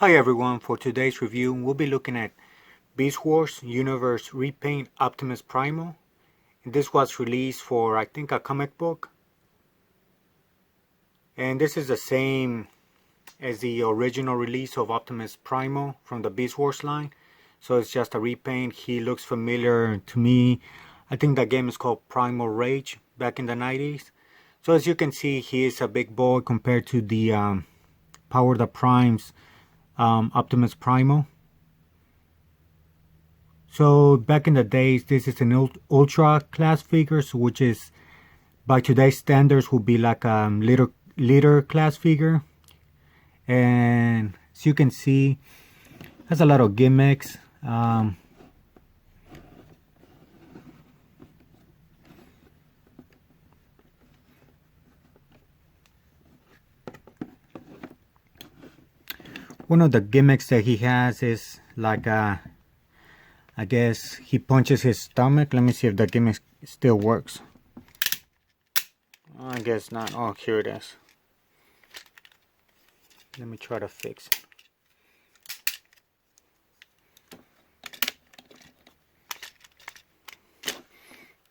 Hi everyone, for today's review we'll be looking at Beast Wars Universe Repaint Optimus Primal. And this was released for I think a comic book. And this is the same as the original release of Optimus Primal from the Beast Wars line. So it's just a repaint. He looks familiar to me. I think that game is called Primal Rage back in the 90s. So as you can see, he is a big boy compared to the Power the Primes Optimus Primal. So back in the days, this is an ultra class figure, which is by today's standards would be like a leader class figure. And as you can see, has a lot of gimmicks. One of the gimmicks that he has is like I guess he punches his stomach. Let me see if the gimmick still works. I guess not. Oh, here it is. Let me try to fix it.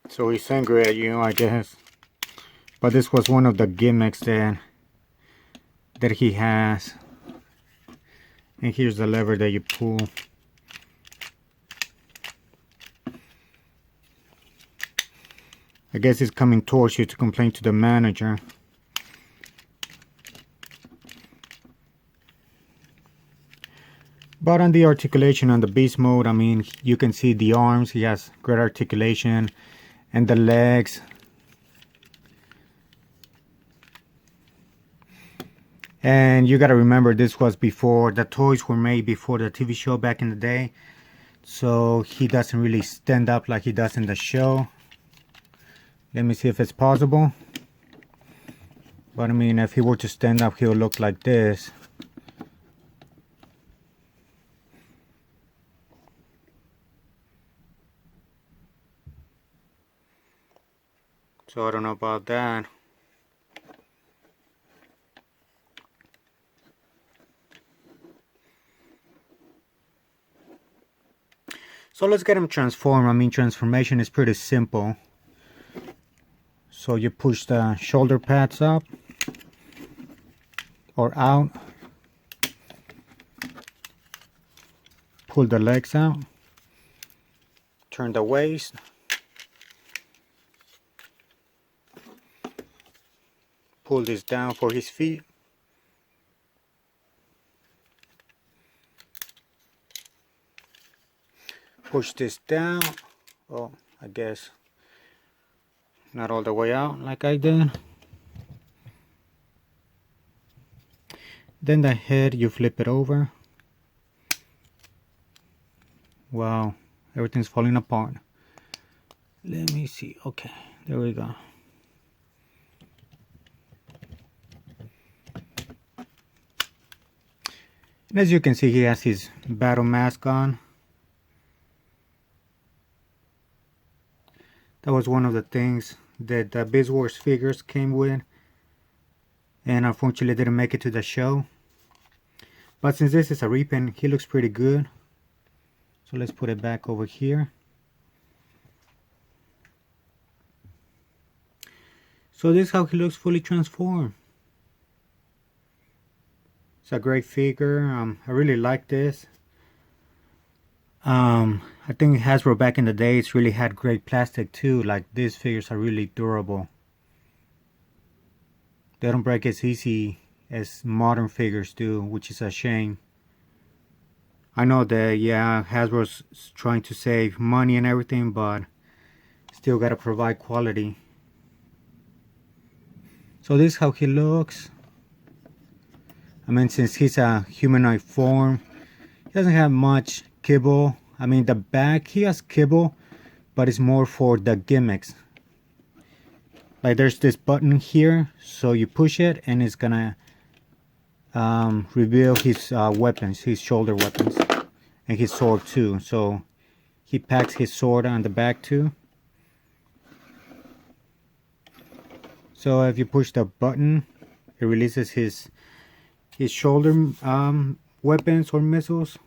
So he's angry at you, I guess. But this was one of the gimmicks that he has. And here's the lever that you pull. I guess he's coming towards you to complain to the manager. But on the articulation on the beast mode, I mean, you can see the arms. He has great articulation. And the legs. And you gotta remember, this was before the toys were made, before the TV show back in the day. So he doesn't really stand up like he does in the show. Let me see if it's possible. But I mean, if he were to stand up, he'll look like this. So I don't know about that. So let's get him transformed. I mean, transformation is pretty simple. So you push the shoulder pads up or out. Pull the legs out. Turn the waist. Pull this down for his feet. Push this down. Oh, I guess not all the way out like I did. Then the head, you flip it over. Wow, everything's falling apart. Let me see. Okay, there we go. And as you can see, he has his battle mask on. That was one of the things that the Beast Wars figures came with. And unfortunately didn't make it to the show. But since this is a repaint, he looks pretty good. So let's put it back over here. So this is how he looks fully transformed. It's a great figure. I really like this. I think Hasbro back in the days really had great plastic too. Like, these figures are really durable. They don't break as easy as modern figures do, which is a shame. I know that, yeah, Hasbro's trying to save money and everything, but still gotta provide quality. So this is how he looks. I mean, since he's a humanoid form, he doesn't have much kibble. I mean, the back, he has kibble, but it's more for the gimmicks. Like, there's this button here, so you push it and it's gonna reveal his weapons, his shoulder weapons, and his sword too. So he packs his sword on the back too. So if you push the button, it releases his shoulder weapons or missiles.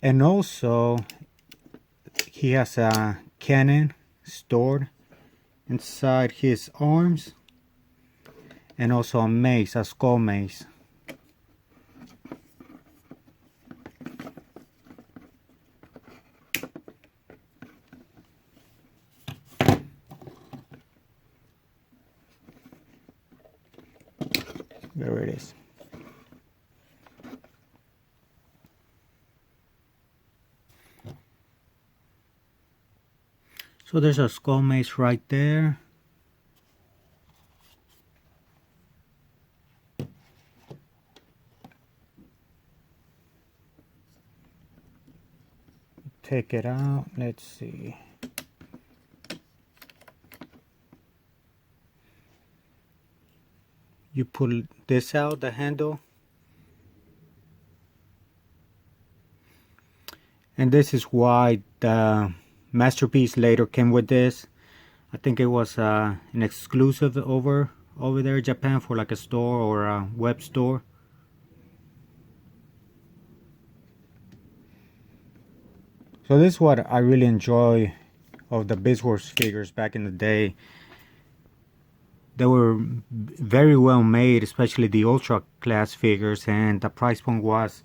And also, he has a cannon stored inside his arms, and also a mace, a skull mace. There it is. So there's a skull mace right there. Take it out. Let's see. You pull this out, the handle. And this is why the Masterpiece later came with this. I think it was an exclusive over there in Japan for like a store or a web store. So this is what I really enjoy of the Beast Wars figures back in the day. They were very well made, especially the Ultra class figures, and the price point was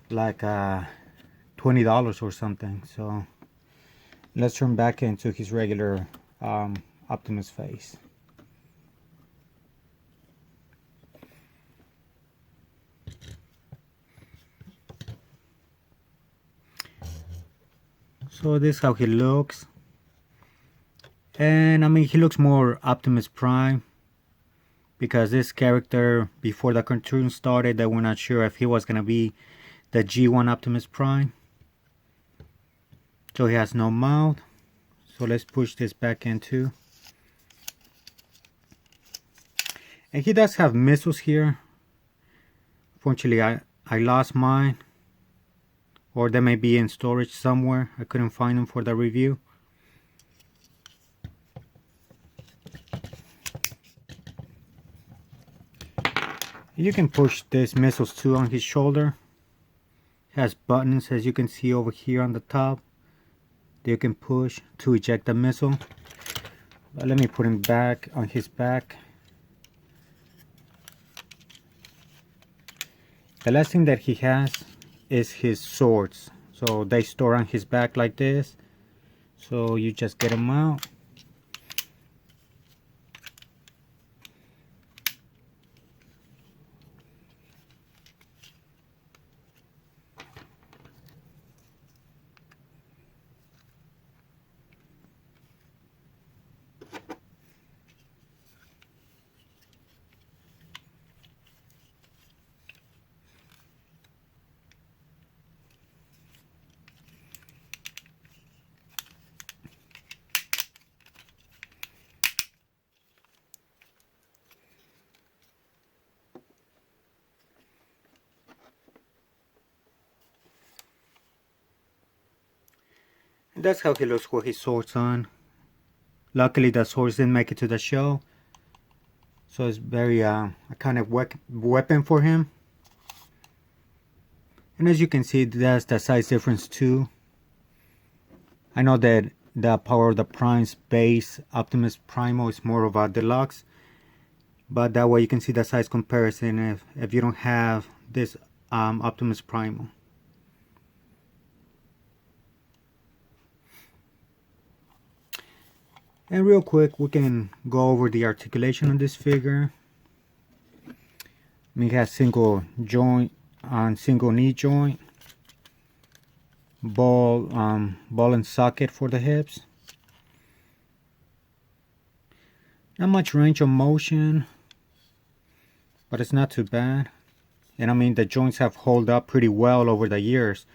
like $20 or something. So let's turn back into his regular Optimus face. So this is how he looks. And I mean, he looks more Optimus Prime, because this character, before the cartoon started, they were not sure if he was going to be the G1 Optimus Prime. So he has no mouth. So let's push this back into. And he does have missiles here. Fortunately, I lost mine. Or they may be in storage somewhere. I couldn't find them for the review. You can push these missiles too on his shoulder. It has buttons, as you can see over here on the top, that you can push to eject the missile. But let me put him back on his back. The last thing that he has is his swords. So they store on his back like this. So you just get them out. And that's how he looks with his swords on. Luckily the swords didn't make it to the show. So it's very a kind of weapon for him. And as you can see, there's the size difference too. I know that the Power of the Prime's base Optimus Primal is more of a deluxe. But that way you can see the size comparison if you don't have this Optimus Primal. And real quick, we can go over the articulation of this figure. I mean, it has single joint on single knee joint, ball and socket for the hips. Not much range of motion, but it's not too bad. And I mean, the joints have held up pretty well over the years.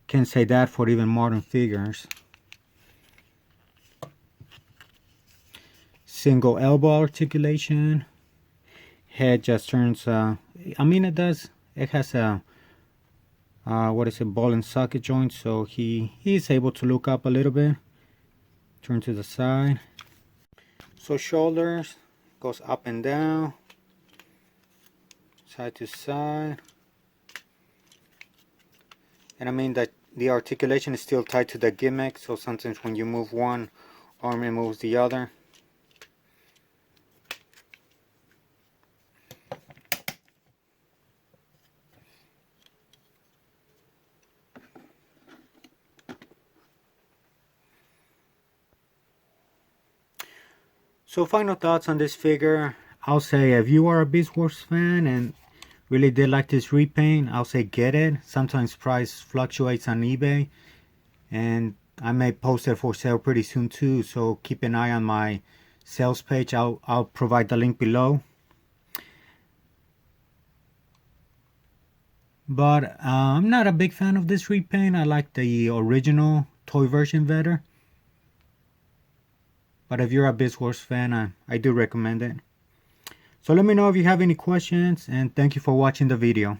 Can't say that for even modern figures. Single elbow articulation. Head just turns, I mean, it has a, ball and socket joint, so he is able to look up a little bit. Turn to the side. So shoulders goes up and down, side to side. And I mean that the articulation is still tied to the gimmick, so sometimes when you move one arm, it moves the other. So final thoughts on this figure. I'll say if you are a Beast Wars fan and really did like this repaint, I'll say get it. Sometimes price fluctuates on eBay, and I may post it for sale pretty soon too, so keep an eye on my sales page. I'll provide the link below. But I'm not a big fan of this repaint. I like the original toy version better. But if you're a Beast Wars fan, I do recommend it. So let me know if you have any questions, and thank you for watching the video.